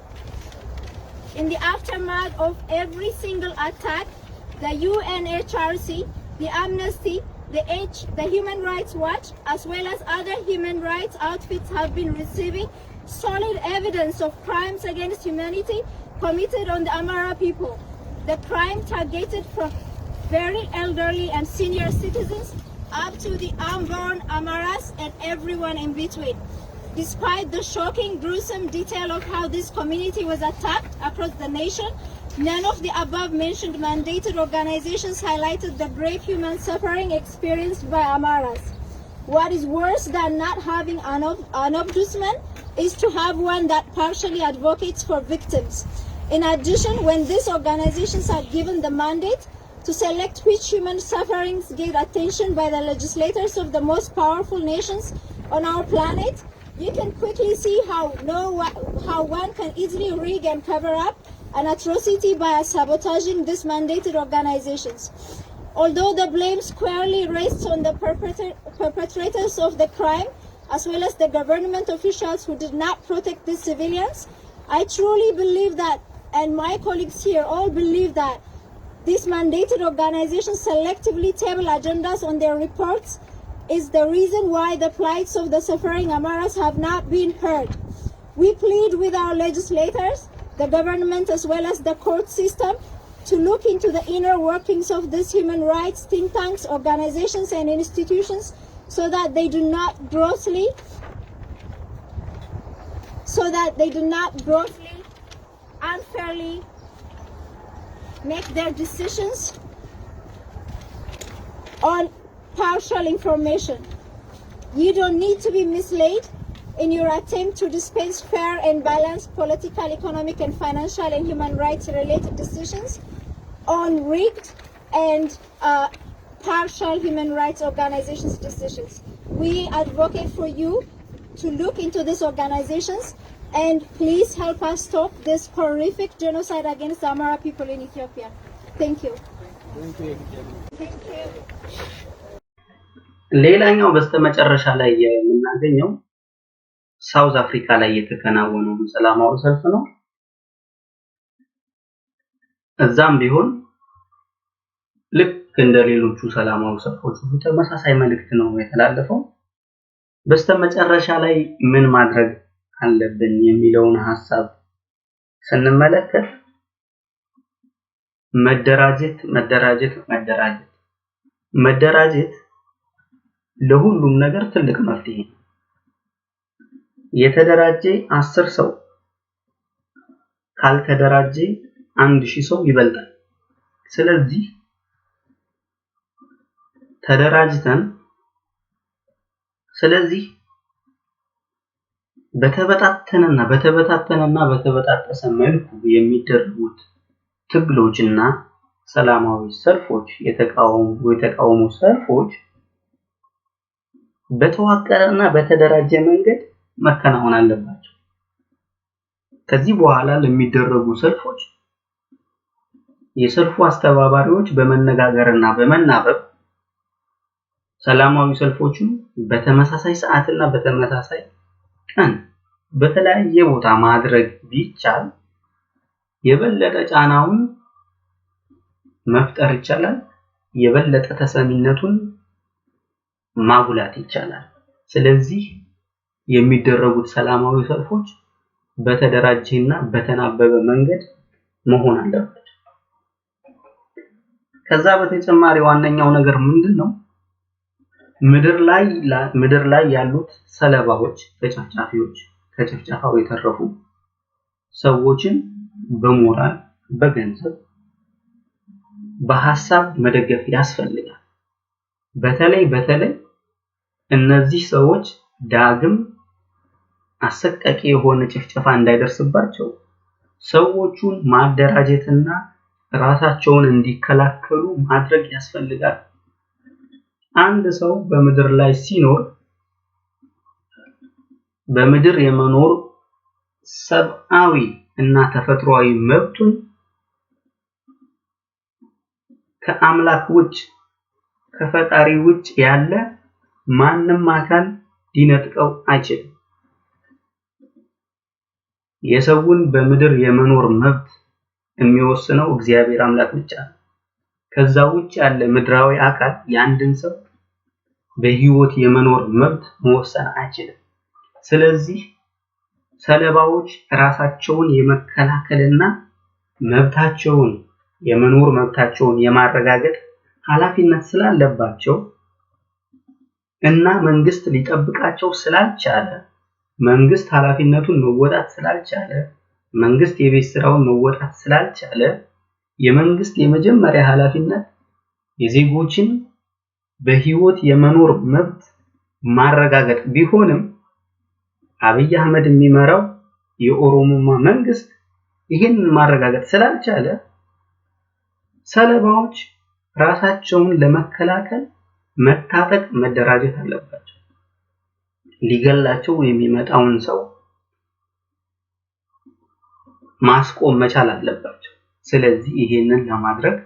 In the aftermath of every single attack, the UNHRC, the Amnesty, the Human Rights Watch, as well as other human rights outfits have been receiving solid evidence of crimes against humanity committed on the Amhara people. The crime targeted from very elderly and senior citizens up to the unborn Amharas and everyone in between. Despite the shocking, gruesome detail of how this community was attacked across the nation, none of the above-mentioned mandated organizations highlighted the grave human suffering experienced by Amharas. What is worse than not having an ombudsman is to have one that partially advocates for victims. In addition, when these organizations are given the mandate to select which human sufferings get attention by the legislators of the most powerful nations on our planet, you can quickly see how one can easily rig and cover up an atrocity by sabotaging these mandated organizations. Although the blame squarely rests on the perpetrators of the crime, as well as the government officials who did not protect these civilians, I truly believe that, and my colleagues here all believe that, these mandated organizations selectively table agendas on their reports is the reason why the plights of the suffering Amharas have not been heard. We plead with our legislators, the government as well as the court system to look into the inner workings of these human rights think tanks, organizations and institutions so that they do not grossly unfairly make their decisions on partial information. You don't need to be misled in your attempt to dispense fair and balanced political, economic, and financial and human rights related decisions on rigged and partial human rights organizations' decisions. We advocate for you to look into these organizations and please help us stop this horrific genocide against the Amhara people in Ethiopia. Thank you. Thank you. ሌላኛው በስተመጨረሻ ላይ የምናገኘው ሳውዝ አፍሪካ ላይ የተከናወነው ሰላማዊ ሰልፍ ነው። እዛም ቢሆን ልክ እንደ ሌሎቹ ሰላማዊ ሰልፎች ሁሉ ተመሳሳይ መልእክት ነው የተላለፈው። በስተመጨረሻ ላይ ምን ማድረግ አለብን የሚለውን ሐሳብ ስንመለከት መደራጀት ለሁሉም ነገር ትልቅ መፍትሄ ነው። የተደራጀ 10 ሰው ካልተደራጀ 1000 ሰው ይበልጣል። ስለዚህ ተደራጅተን በተበታተነና መልኩ የሚደረጉት ትግሎችና ሰላማዊ ሰልፎች የተቃውሞ ሰልፎች በተዋቀረና በተደራጀ መንገድ መከናወን አለባቸው። ከዚህ በኋላ ለሚደረጉ ሰልፎች የሰልፉ አስተባባሪዎች በመነጋገርና በመናበብ ሰላማዊ ሰልፎቹን በተመሳሳይ ሰዓትና በተመሳሳይ ቀን በተለያየ ቦታ ማድረግ ቢቻል የበለጠ ጫናውን መፍጠር ይቻላል፣ የበለጠ ተሰሚነቱን ማጉላት ይቻላል። ስለዚህ የሚደረጉት ሰላማዊ ሰልፎች በተደራጀና በተናበበ መንገድ መሆን አለባቸው። ከዛ በተጨማሪ ዋነኛው ነገር ምንድነው? ምድር ላይ ያሉት ሰለባዎች፣ ተጨፍጫፊዎች፣ ከጭፍጨፋው የተረፉ ሰዎችን በሞራል፣ በገንዘብ፣ በሐሳብ መደገፍ ያስፈልጋል። በተለይ እነዚህ ሰዎች ዳግም አሰቃቂ የሆነ ጭፍጨፋ እንዳይደርስባቸው ሰዎቹን ማደራጀትና ራሳቸውን እንዲከላከሉ ማድረግ ያስፈልጋል። አንድ ሰው በምድር ላይ ሲኖር በምድር የመኖር ሰብአዊ እና ተፈጥሯዊ መብቱን ከአምላክ ውጭ ከፈጣሪ ውጭ ያለ ማንም አካል ሊነጥቀው አይችልም። የሰውን በምድር የመኖር መብት የሚወስነው እግዚአብሔር አምላክ ብቻ ነው። ከዛ ውጭ ያለ ምድራዊ አካል የአንድን ሰው በህይወት የመኖር መብት መወሰን አይችልም። ስለዚህ ሰለባዎች ራሳቸውን የመከላከልና መብታቸውን የመኖር መብታቸውን የማረጋገጥ ኃላፊነት ስላለባቸው እና መንግስት ሊጠብቃቸው ስላልቻለ መንግስት ኃላፊነቱን መወጣት ስላልቻለ መንግስት የቤት ስራውን መወጣት ስላልቻለ የመንግስት የመጀመሪያ ኃላፊነት የዜጎችን በህይወት የመኖር መብት ማረጋገጥ ቢሆንም አብይ አህመድ የሚመራው የኦሮሞማ መንግስት ይሄንን ማረጋገጥ ስላልቻለ ሰለባዎች ራሳቸውን ለመከላከል መታጠቅ መደራጀት አለባቸው። ሊገላቸው የሚመጣውን ሰው ማስቆም መቻል አለባቸው። ስለዚህ ይሄንን ለማድረግ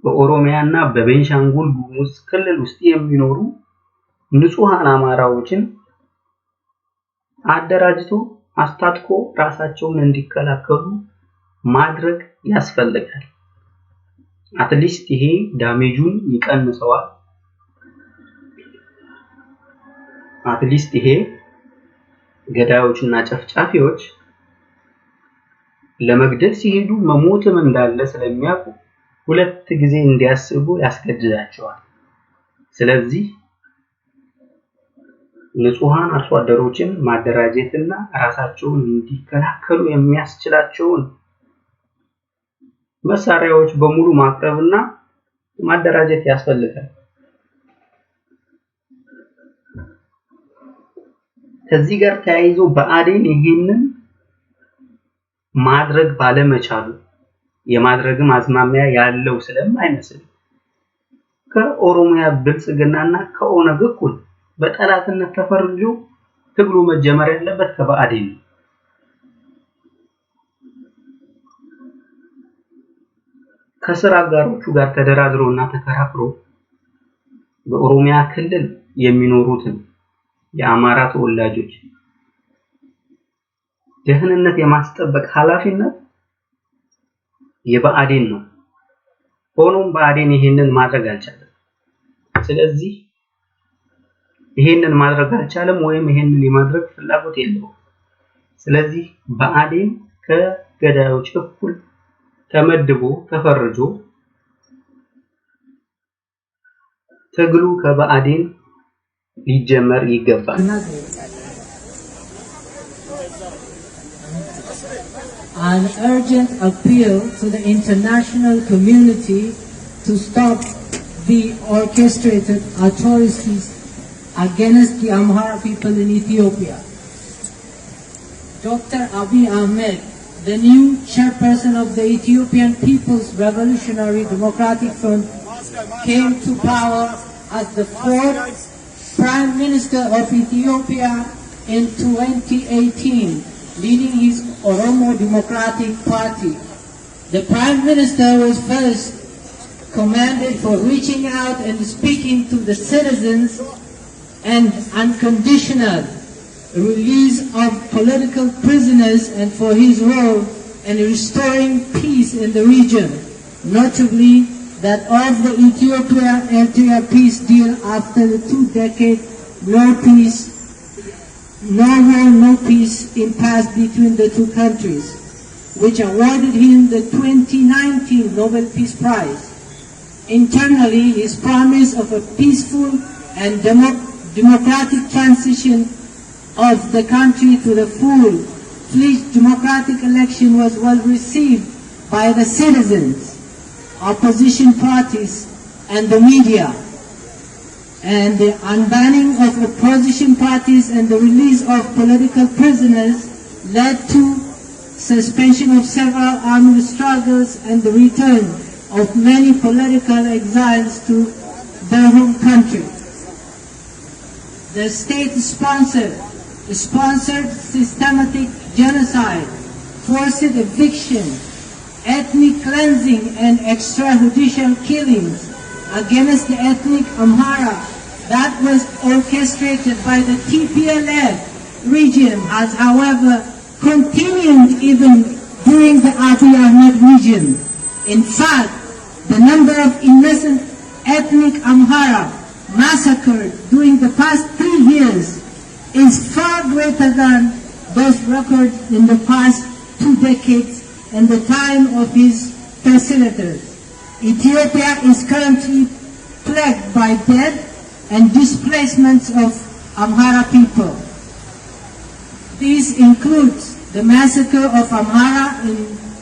በኦሮሚያና በቤንሻንጉል ጉሙዝ ክልል ውስጥ የሚኖሩ ንጹሃን አማራዎችን አደራጅቶ አስታጥቆ ራሳቸውን እንዲከላከሉ ማድረግ ያስፈልጋል። አትሊስት ይሄ ዳሜጁን ይቀንሰዋል። አትሊስት ይሄ ገዳዮችና ጨፍጫፊዎች ለመግደል ሲሄዱ መሞትም እንዳለ ስለሚያውቁ ሁለት ጊዜ እንዲያስቡ ያስገድዳቸዋል። ስለዚህ ንጹሃን አርሶ አደሮችን ማደራጀትና ራሳቸውን እንዲከላከሉ የሚያስችላቸውን መሳሪያዎች በሙሉ ማቅረብና ማደራጀት ያስፈልጋል። ከዚህ ጋር ተያይዞ ብአዴን ይሄንን ማድረግ ባለመቻሉ የማድረግም አዝማሚያ ያለው ስለማይመስል ከኦሮሚያ ብልጽግናና ከኦነግ እኩል በጠላትነት ተፈርጆ ትግሉ መጀመር ያለበት ከብአዴን ነው። ከስራ አጋሮቹ ጋር ተደራድሮና ተከራክሮ በኦሮሚያ ክልል የሚኖሩትን የአማራ ተወላጆች ደህንነት የማስጠበቅ ኃላፊነት የብአዴን ነው። ሆኖም ብአዴን ይሄንን ማድረግ አልቻለም። ስለዚህ ይሄንን ማድረግ አልቻለም ወይም ይሄንን የማድረግ ፍላጎት የለውም። ስለዚህ ብአዴን ከገዳዮች እኩል ተመድቦ ተፈርጆ ትግሉ ከብአዴን ሊጀመር ይገባል። An urgent appeal to the international community to stop the orchestrated atrocities against the Amhara people in Ethiopia. Dr. Abiy Ahmed, the new chairperson of the Ethiopian People's Revolutionary Democratic Front, came to power as the fourth Prime Minister of Ethiopia in 2018, leading his Oromo Democratic Party. The Prime Minister was first commended for reaching out and speaking to the citizens and unconditional release of political prisoners and for his role in restoring peace in the region, notably that of the Ethiopia-Eritrea peace deal after the 2-decade no war, no peace impasse between the two countries, which awarded him the 2019 Nobel Peace Prize. Internally, his promise of a peaceful and democratic transition of the country to the full-fledged democratic election was well received by the citizens, opposition parties, and the media. And the unbanning of opposition parties and the release of political prisoners led to suspension of several armed struggles and the return of many political exiles to their home country. The state sponsored systematic genocide forced eviction, ethnic cleansing, and extrajudicial killings against the ethnic Amhara that was orchestrated by the TPLF regime has, however, continued even during the Abiy Ahmed regime. In fact, the number of innocent ethnic Amhara massacred during the past 3 years is far greater than those recorded in the past 2 decades and the time of his facilitators. Ethiopia is currently plagued by death and displacements of Amhara people. This includes the massacre of Amhara in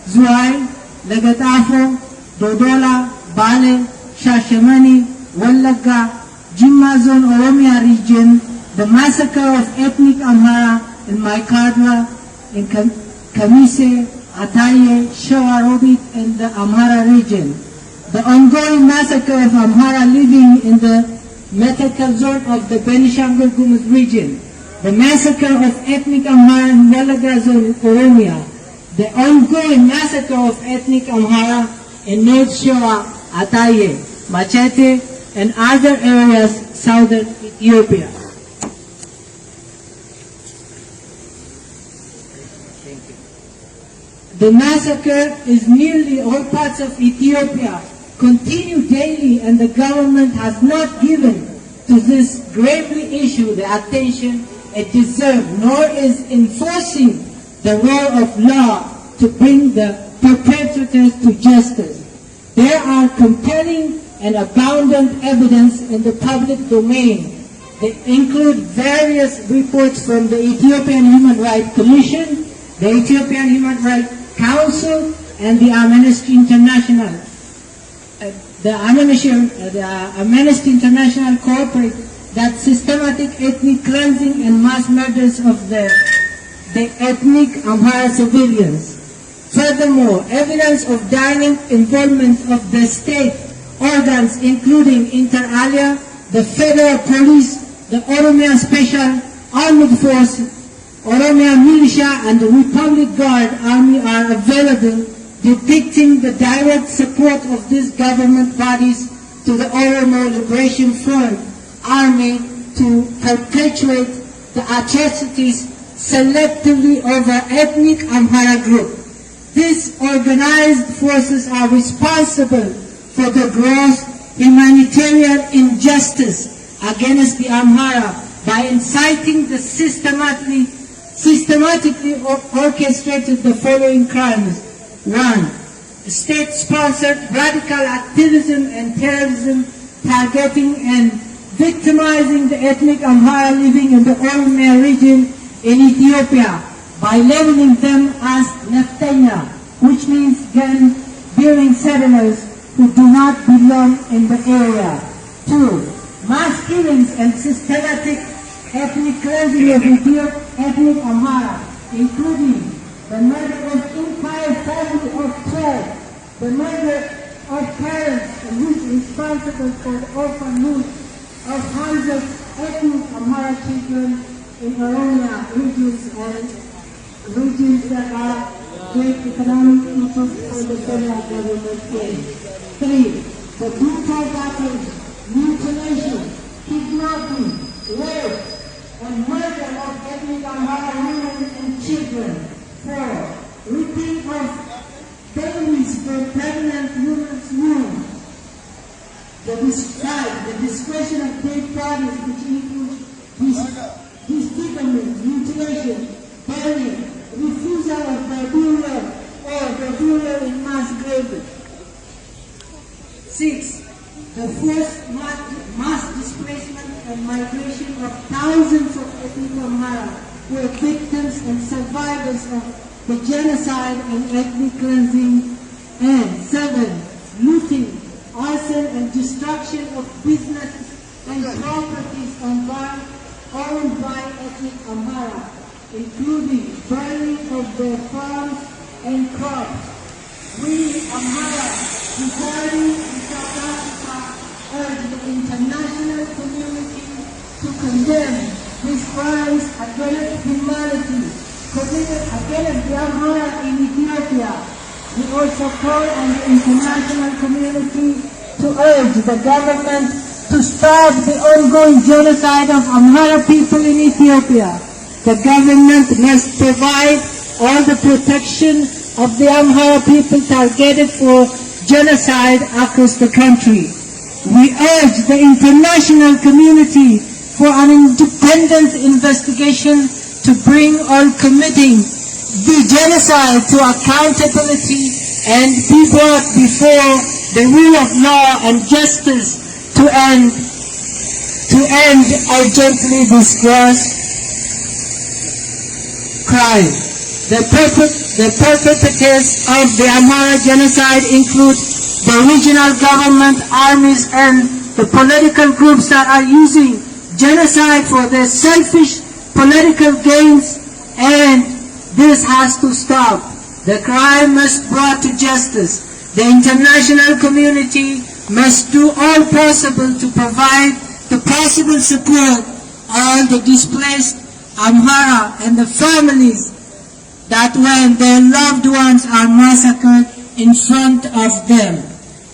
Zuwai, Legatafo, Dodola, Bale, Shashamani, Wallaga, Jimma Zone Oromia region, the massacre of ethnic Amhara in Maikadra, in Kamise, Ataye, Shoarobit, and the Amhara region. The ongoing massacre of Amhara living in the Metaka zone of the Benishangul Gumuz region. The massacre of ethnic Amhara in Wallaga zone, Oromia. The ongoing massacre of ethnic Amhara in North Shoa, Ataye, Machete, and other areas southern Ethiopia. The massacre is nearly all parts of Ethiopia, continue daily, and the government has not given to this gravely issue the attention it deserves, nor is enforcing the role of law to bring the perpetrators to justice. There are compelling and abundant evidence in the public domain. They include various reports from the Ethiopian Human Rights Commission, the Ethiopian Human Rights Council, and the Amnesty International. The Amnesty International corporate that systematic ethnic cleansing and mass murders of the ethnic Amhara civilians. Furthermore, evidence of direct involvement of the state organs including inter alia, the Federal Police, the Oromia Special Armed Force, Oromia Militia, and the Republic Guard Army are available, depicting the direct support of these government bodies to the Oromo Liberation Front Army to perpetuate the atrocities selectively over ethnic Amhara group. These organized forces are responsible for the gross humanitarian injustice against the Amhara by inciting the systematically orchestrated the following crimes. 1. State-sponsored radical activism and terrorism targeting and victimizing the ethnic Amhara living in the Oromia region in Ethiopia by labeling them as Neftanya, which means gun-bearing settlers who do not belong in the area. 2. Mass killings and systematic ethnic cleansing of ethnic Amhara, including the murder of entire family of 12, the murder of parents who is responsible for the orphanhood of hundreds of ethnic Amhara children in Oromia regions and regions that are great economic interest for the federal government. 3. The brutal battle, mutilation, kidnapping, rape, and murder of ethnic Amhara women and children. 4. Ripping of babies for pregnant women's womb. The discretion of dead bodies, which includes disfigurement, mutilation, burning, refusal of their burial, or the burial in mass graves. 6. The forced mass displacement and migration of thousands of ethnic Amhara who are victims and survivors of the genocide and ethnic cleansing. And 7. Looting, arson, and destruction of businesses and properties owned by ethnic Amhara, including burning of their farms and crops. We, Amhara, residing in South Africa, urge the international community to condemn these crimes against humanity committed against the Amhara in Ethiopia. We also call on the international community to urge the government to stop the ongoing genocide of Amhara people in Ethiopia. The government must provide all the protection of the Amhara people targeted for genocide across the country. We urge the international community for an independent investigation to bring all committing the genocide to accountability and be brought before the rule of law and justice to end urgently this gross crime. The perpetrators of the Amhara genocide include the regional government, armies, and the political groups that are using genocide for their selfish political gains, and this has to stop. The crime must be brought to justice. The international community must do all possible to provide the possible support on the displaced Amhara and the families that when their loved ones are massacred in front of them.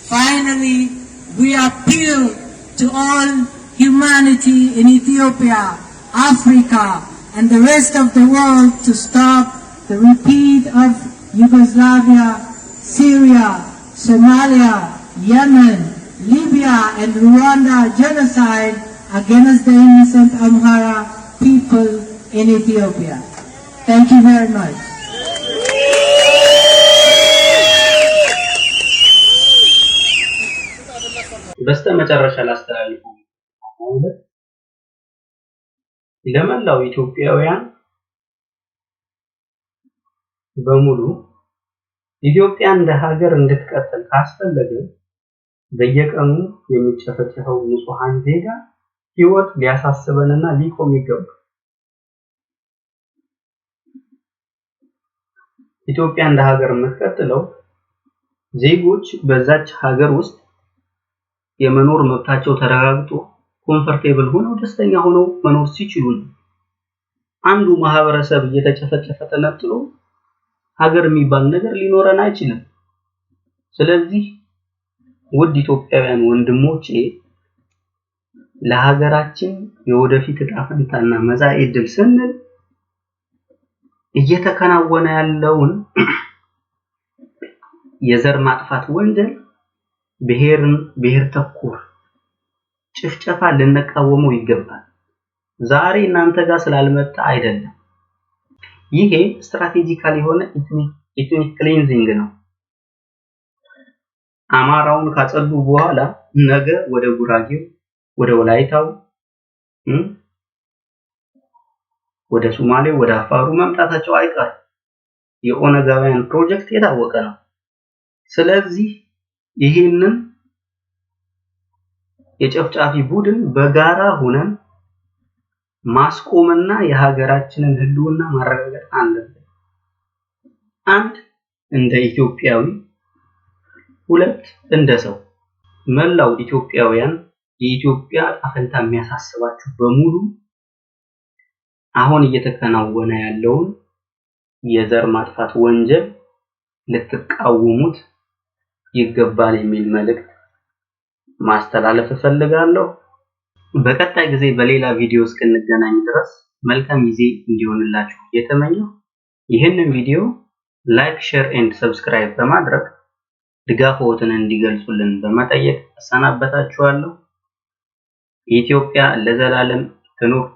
Finally, we appeal to all humanity in Ethiopia, Africa, and the rest of the world to stop the repeat of Yugoslavia, Syria, Somalia, Yemen, Libya, and Rwanda genocide against the innocent Amhara people in Ethiopia. Thank you very much. በስተመጨረሻ ላስተላልፈው ለመላው ኢትዮጵያውያን በሙሉ ኢትዮጵያ እንደ ሀገር እንድትቀጥል ካስፈለገ በየቀኑ የሚጨፈጨፈው ንጹሃን ዜጋ ህይወት ሊያሳስበንና ሊቆም ይገባል። ኢትዮጵያ እንደ ሀገር የምትቀጥለው ዜጎች በዛች ሀገር ውስጥ የመኖር መብታቸው ተረጋግጦ ኮምፎርቴብል ሆነው ደስተኛ ሆነው መኖር ሲችሉ ነው። አንዱ ማህበረሰብ እየተጨፈጨፈ ተነጥሎ ሀገር የሚባል ነገር ሊኖረን አይችልም። ስለዚህ ውድ ኢትዮጵያውያን ወንድሞቼ ለሀገራችን የወደፊት ዕጣ ፈንታና መጻኢ ዕድል ስንል እየተከናወነ ያለውን የዘር ማጥፋት ወንጀል ብሔር ተኮር ጭፍጨፋ ልንቃወመው ይገባል። ዛሬ እናንተ ጋር ስላልመጣ አይደለም። ይሄ ስትራቴጂካሊ የሆነ ኢትኒክ ክሊንዚንግ ነው። አማራውን ካጸዱ በኋላ ነገ ወደ ጉራጌው፣ ወደ ወላይታው፣ ወደ ሶማሌው፣ ወደ አፋሩ መምጣታቸው አይቀርም። የኦነጋውያን ፕሮጀክት የታወቀ ነው። ስለዚህ ይሄንን የጨፍጫፊ ቡድን በጋራ ሆነን ማስቆምና የሀገራችንን ህልውና ማረጋገጥ አለብን። አንድ እንደ ኢትዮጵያዊ፣ ሁለት እንደ ሰው። መላው ኢትዮጵያውያን የኢትዮጵያ ዕጣ ፈንታ የሚያሳስባችሁ በሙሉ አሁን እየተከናወነ ያለውን የዘር ማጥፋት ወንጀል ልትቃወሙት ይገባል የሚል መልእክት ማስተላለፍ እፈልጋለሁ። በቀጣይ ጊዜ በሌላ ቪዲዮ እስክንገናኝ ድረስ መልካም ጊዜ እንዲሆንላችሁ እየተመኘሁ ይህንን ቪዲዮ ላይክ፣ ሼር ኤንድ ሰብስክራይብ በማድረግ ድጋፍዎትን እንዲገልጹልን በመጠየቅ እሰናበታችኋለሁ። ኢትዮጵያ ለዘላለም ትኑር።